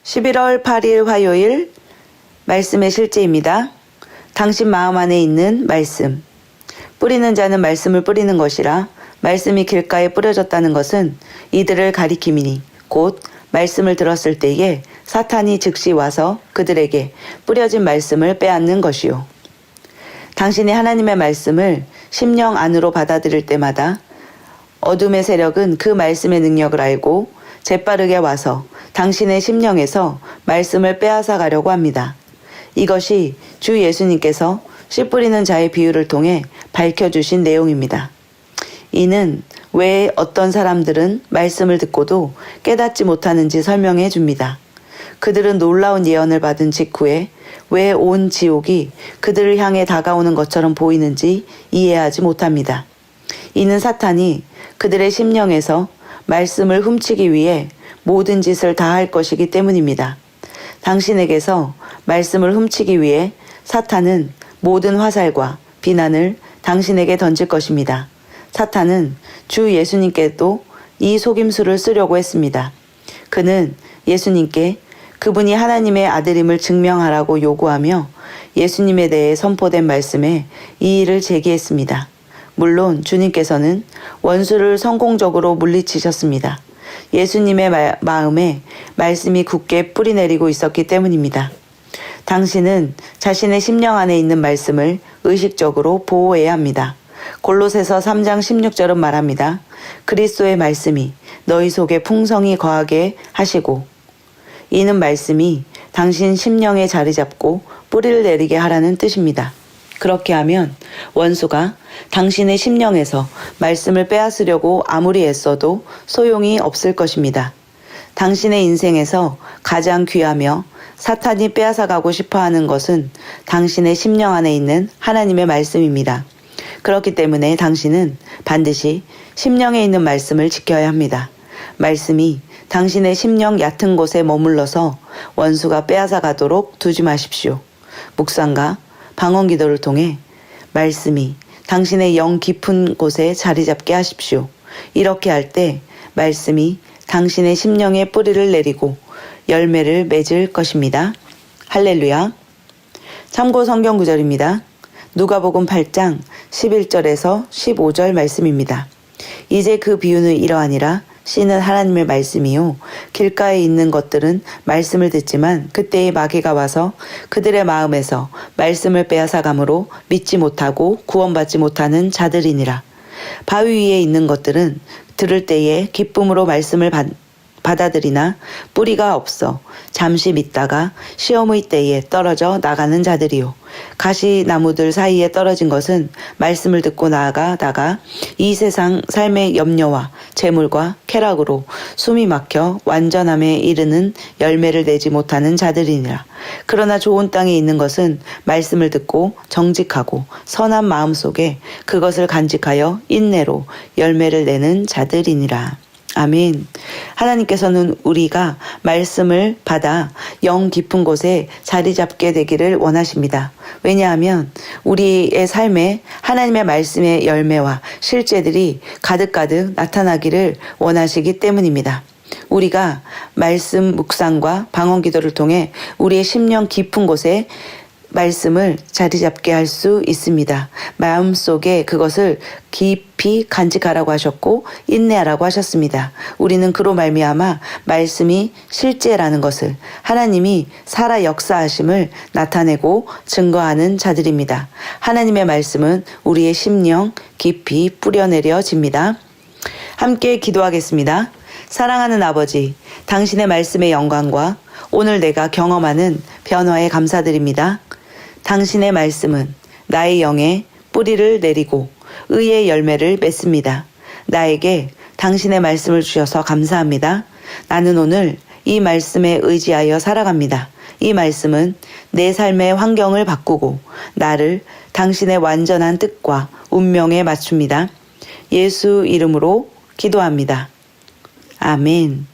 11월 8일 화요일 말씀의 실제입니다. 당신 마음 안에 있는 말씀. 뿌리는 자는 말씀을 뿌리는 것이라. 말씀이 길가에 뿌려졌다는 것은 이들을 가리킴이니 곧 말씀을 들었을 때에 사탄이 즉시 와서 그들에게 뿌려진 말씀을 빼앗는 것이요. 당신이 하나님의 말씀을 심령 안으로 받아들일 때마다 어둠의 세력은 그 말씀의 능력을 알고 재빠르게 와서 당신의 심령에서 말씀을 빼앗아 가려고 합니다. 이것이 주 예수님께서 씨 뿌리는 자의 비유를 통해 밝혀주신 내용입니다. 이는 왜 어떤 사람들은 말씀을 듣고도 깨닫지 못하는지 설명해 줍니다. 그들은 놀라운 예언을 받은 직후에 왜 온 지옥이 그들을 향해 다가오는 것처럼 보이는지 이해하지 못합니다. 이는 사탄이 그들의 심령에서 말씀을 훔치기 위해 모든 짓을 다 할 것이기 때문입니다. 당신에게서 말씀을 훔치기 위해 사탄은 모든 화살과 비난을 당신에게 던질 것입니다. 사탄은 주 예수님께도 이 속임수를 쓰려고 했습니다. 그는 예수님께 그분이 하나님의 아들임을 증명하라고 요구하며 예수님에 대해 선포된 말씀에 이의를 제기했습니다. 물론 주님께서는 원수를 성공적으로 물리치셨습니다. 예수님의 마음에 말씀이 굳게 뿌리내리고 있었기 때문입니다. 당신은 자신의 심령 안에 있는 말씀을 의식적으로 보호해야 합니다. 골로새서 3장 16절은 말합니다. 그리스도의 말씀이 너희 속에 풍성히 거하게 하시고, 이는 말씀이 당신 심령에 자리 잡고 뿌리를 내리게 하라는 뜻입니다. 그렇게 하면 원수가 당신의 심령에서 말씀을 빼앗으려고 아무리 애써도 소용이 없을 것입니다. 당신의 인생에서 가장 귀하며 사탄이 빼앗아가고 싶어하는 것은 당신의 심령 안에 있는 하나님의 말씀입니다. 그렇기 때문에 당신은 반드시 심령에 있는 말씀을 지켜야 합니다. 말씀이 당신의 심령 얕은 곳에 머물러서 원수가 빼앗아가도록 두지 마십시오. 묵상과 방언 기도를 통해 말씀이 당신의 영 깊은 곳에 자리 잡게 하십시오. 이렇게 할 때 말씀이 당신의 심령에 뿌리를 내리고 열매를 맺을 것입니다. 할렐루야. 참고 성경 구절입니다. 누가복음 8장 11절에서 15절 말씀입니다. 이제 그 비유는 이러하니라. 씨는 하나님의 말씀이요 길가에 있는 것들은 말씀을 듣지만 그때의 마귀가 와서 그들의 마음에서 말씀을 빼앗아가므로 믿지 못하고 구원받지 못하는 자들이니라. 바위 위에 있는 것들은 들을 때에 기쁨으로 말씀을 받아들이나 뿌리가 없어 잠시 믿다가 시험의 때에 떨어져 나가는 자들이요. 가시나무들 사이에 떨어진 것은 말씀을 듣고 나아가다가 이 세상 삶의 염려와 재물과 쾌락으로 숨이 막혀 완전함에 이르는 열매를 내지 못하는 자들이니라. 그러나 좋은 땅에 있는 것은 말씀을 듣고 정직하고 선한 마음 속에 그것을 간직하여 인내로 열매를 내는 자들이니라. 아멘. 하나님께서는 우리가 말씀을 받아 영 깊은 곳에 자리 잡게 되기를 원하십니다. 왜냐하면 우리의 삶에 하나님의 말씀의 열매와 실제들이 가득가득 나타나기를 원하시기 때문입니다. 우리가 말씀 묵상과 방언 기도를 통해 우리의 심령 깊은 곳에 말씀을 자리 잡게 할 수 있습니다. 마음속에 그것을 깊이 간직하라고 하셨고 인내하라고 하셨습니다. 우리는 그로 말미암아 말씀이 실제라는 것을, 하나님이 살아 역사하심을 나타내고 증거하는 자들입니다. 하나님의 말씀은 우리의 심령 깊이 뿌려내려집니다. 함께 기도하겠습니다. 사랑하는 아버지, 당신의 말씀의 영광과 오늘 내가 경험하는 변화에 감사드립니다. 당신의 말씀은 나의 영에 뿌리를 내리고 의의 열매를 맺습니다. 나에게 당신의 말씀을 주셔서 감사합니다. 나는 오늘 이 말씀에 의지하여 살아갑니다. 이 말씀은 내 삶의 환경을 바꾸고 나를 당신의 완전한 뜻과 운명에 맞춥니다. 예수 이름으로 기도합니다. 아멘.